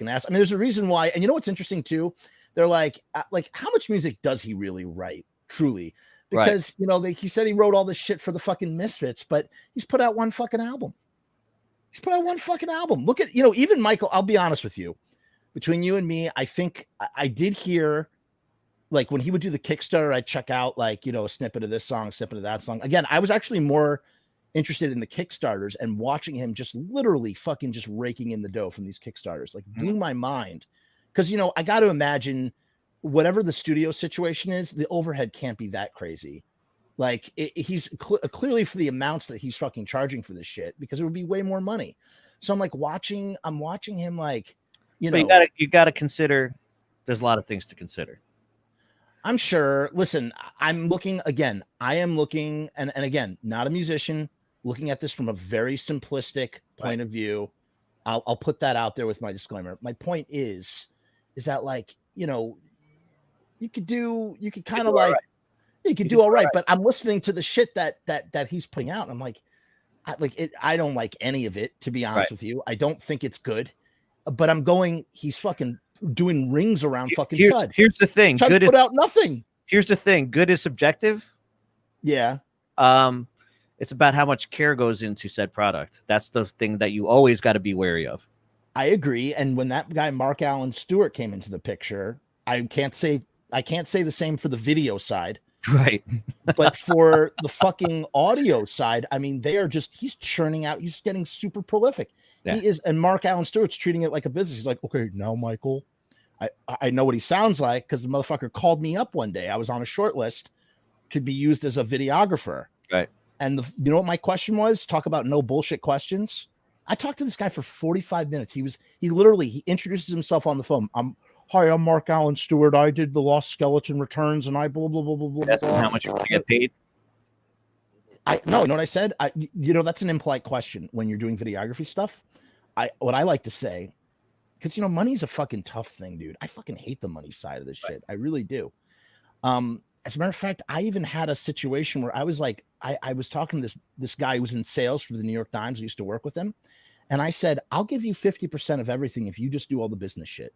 fucking ass. I mean, there's a reason why. And you know what's interesting too? They're like how much music does he really write? Truly. Because, he said he wrote all this shit for the fucking Misfits, but he's put out one fucking album. Look at, even Michael, I'll be honest with you. Between you and me, I think I did hear, like, when he would do the Kickstarter, I'd check out, like, a snippet of this song, a snippet of that song. Again, I was actually more interested in the Kickstarters and watching him just literally fucking just raking in the dough from these Kickstarters. Like, blew my mind. Because, I got to imagine whatever the studio situation is, the overhead can't be that crazy. Like, he's clearly for the amounts that he's fucking charging for this shit, because it would be way more money. So I'm watching him, like, But you gotta consider, there's a lot of things to consider. I'm sure. Listen, I'm looking again. I am looking, and again, not a musician, looking at this from a very simplistic point of view. I'll put that out there with my disclaimer. My point is that, like, you could kind of like, you could do all right, but I'm listening to the shit that he's putting out, and I'm like, I don't like any of it, to be honest with you. I don't think it's good, but he's fucking doing rings around fucking Chud. Here's the thing. Chud Good put out nothing. Here's the thing. Good is subjective. Yeah. It's about how much care goes into said product. That's the thing that you always got to be wary of. I agree. And when that guy, Mark Allen Stewart, came into the picture, I can't say the same for the video side. Right. But for the fucking audio side, I mean, he's churning out, he's getting super prolific. Yeah. He is, and Mark Allen Stewart's treating it like a business. He's like, okay, now, Michael, I know what he sounds like, because the motherfucker called me up one day. I was on a short list to be used as a videographer. Right. And you know what my question was? Talk about no bullshit questions. I talked to this guy for 45 minutes. He introduces himself on the phone. Hi, I'm Mark Allen Stewart. I did the Lost Skeleton Returns, and I blah, blah, blah, blah, blah. That's how much you're going to get paid? No, you know what I said? That's an impolite question when you're doing videography stuff. What I like to say, because, money's a fucking tough thing, dude. I fucking hate the money side of this shit. I really do. As a matter of fact, I even had a situation where I was like, I was talking to this guy who was in sales for the New York Times. I used to work with him. And I said, I'll give you 50% of everything if you just do all the business shit.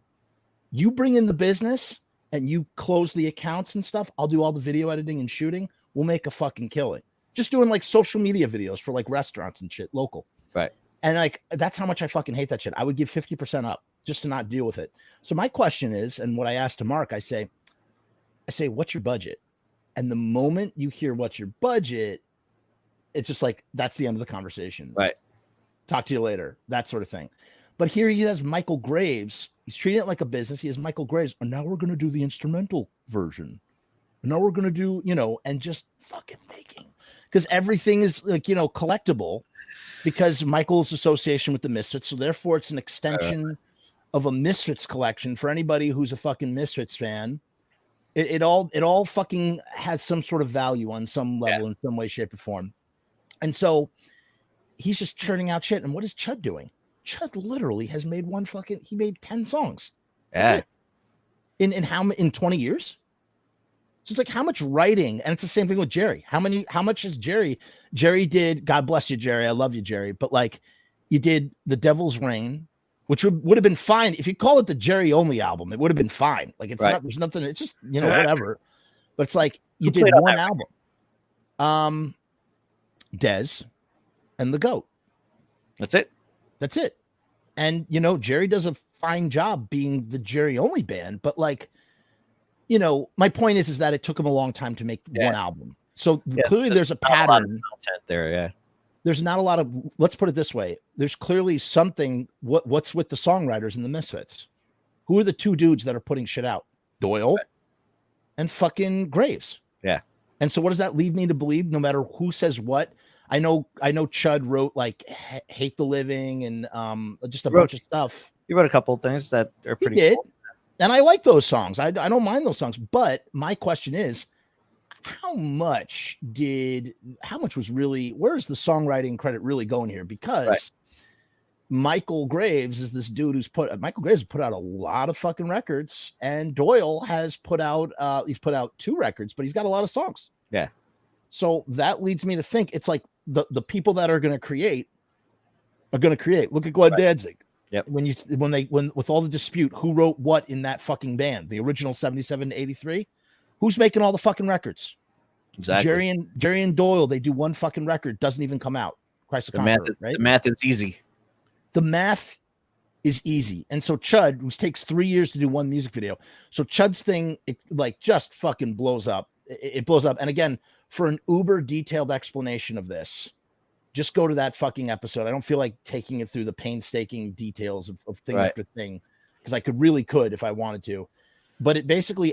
You bring in the business and you close the accounts and stuff. I'll do all the video editing and shooting. We'll make a fucking killing. Just doing like social media videos for like restaurants and shit, local. Right. And like, that's how much I fucking hate that shit. I would give 50% up just to not deal with it. So my question is, and what I asked to Mark, I say, what's your budget? And the moment you hear what's your budget, it's just like, that's the end of the conversation. Right. Talk to you later. That sort of thing. But here he has Michael Graves. He's treating it like a business. He has Michael Graves. And now we're going to do the instrumental version. And now we're going to do, and just fucking making. Because everything is like, collectible. Because Michael's association with the Misfits. So therefore it's an extension of a Misfits collection for anybody who's a fucking Misfits fan. It all fucking has some sort of value on some level, in some way, shape, or form. And so he's just churning out shit. And what is Chud doing? Chud literally has made he made 10 songs. Yeah. In 20 years? So it's like, how much writing? And it's the same thing with Jerry. How much is Jerry? Jerry did, God bless you, Jerry. I love you, Jerry. But like, you did The Devil's Reign, which would have been fine. If you call it the Jerry only album, it would have been fine. Like, it's not, there's nothing, it's just, whatever. But it's like, you did one album. Dez and The Goat. That's it. And, Jerry does a fine job being the Jerry only band, but like, my point is that it took him a long time to make one album. So clearly there's a pattern there. Yeah. There's not a lot of, let's put it this way. There's clearly something, what's with the songwriters and the Misfits? Who are the two dudes that are putting shit out? Doyle and fucking Graves. Yeah. And so what does that lead me to believe? No matter who says what, I know Chud wrote like Hate the Living and just a bunch of stuff. He wrote a couple of things that are pretty cool. And I like those songs. I don't mind those songs. But my question is, how much was really, where's the songwriting credit really going here? Because Michael Graves is this dude Michael Graves put out a lot of fucking records, and Doyle has put out, he's put out 2 records, but he's got a lot of songs. Yeah. So that leads me to think it's like the people that are going to create. Look at Glenn Danzig. Yep. When with all the dispute, who wrote what in that fucking band? The original 77 to 83? Who's making all the fucking records? Exactly. Jerry and Doyle, they do one fucking record, doesn't even come out. Christ the Conqueror, right? The math is easy. The math is easy. And so Chud, who takes 3 years to do one music video, so Chud's thing, it like just fucking blows up. It blows up. And again, for an uber detailed explanation of this, just go to that fucking episode. I don't feel like taking it through the painstaking details of thing Right. after thing, because I could if I wanted to. But it basically